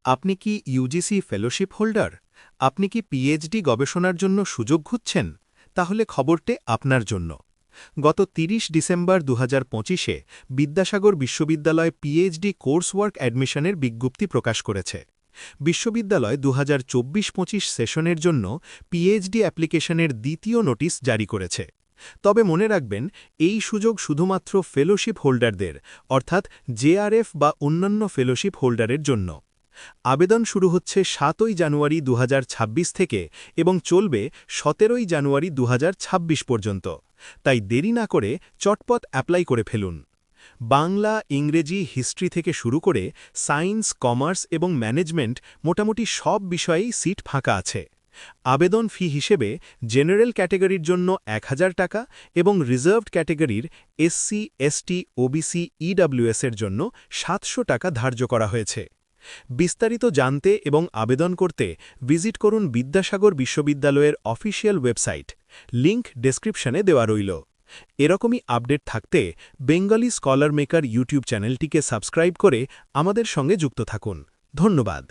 আপনি কি UGC fellowship holder? আপনি কি পিএইচডি গবেষণার জন্য সুযোগ খুঁজছেন? তাহলে খবরটি আপনার জন্য। গত ৩০ ডিসেম্বর ২০২৫-এ বিদ্যাসাগর বিশ্ববিদ্যালয় পিএইচডি কোর্সওয়ার্ক অ্যাডমিশনের বিজ্ঞপ্তি প্রকাশ করেছে। বিশ্ববিদ্যালয় ২০২৪-২৫ সেশনের জন্য পিএইচডি অ্যাপ্লিকেশনের দ্বিতীয় নোটিশ জারি করেছে। তবে মনে রাখবেন, এই সুযোগ শুধুমাত্র ফেলোশিপ হোল্ডারদের, অর্থাৎ জেআরএফ বা অন্যান্য ফেলোশিপ হোল্ডারের জন্য। আবেদন শুরু হচ্ছে ৭ই জানুয়ারি ২০২৬ থেকে এবং চলবে ১৭ই জানুয়ারি ২০২৬ পর্যন্ত। তাই দেরি না করে চটপট অ্যাপ্লাই করে ফেলুন। বাংলা, ইংরেজি, হিস্ট্রি থেকে শুরু করে সায়েন্স, কমার্স এবং ম্যানেজমেন্ট মোটামুটি সব বিষয়েই সিট ফাঁকা আছে। আবেদন ফি হিসেবে জেনারেল ক্যাটেগরির জন্য ১,০০০ টাকা এবং রিজার্ভড ক্যাটেগরির এসসি, এসটি, ওবিসি, ইডব্লিউএস এর জন্য ৭০০ টাকা ধার্য করা হয়েছে। বিস্তারিত জানতে এবং আবেদন করতে ভিজিট করুন বিদ্যাসাগর বিশ্ববিদ্যালয়ের অফিসিয়াল ওয়েবসাইট। লিংক ডেসক্রিপশনে দেওয়া রইল। এরকমই আপডেট থাকতে বেঙ্গলি স্কলার মেকার ইউটিউব চ্যানেলটিকে সাবস্ক্রাইব করে আমাদের সঙ্গে যুক্ত থাকুন। ধন্যবাদ।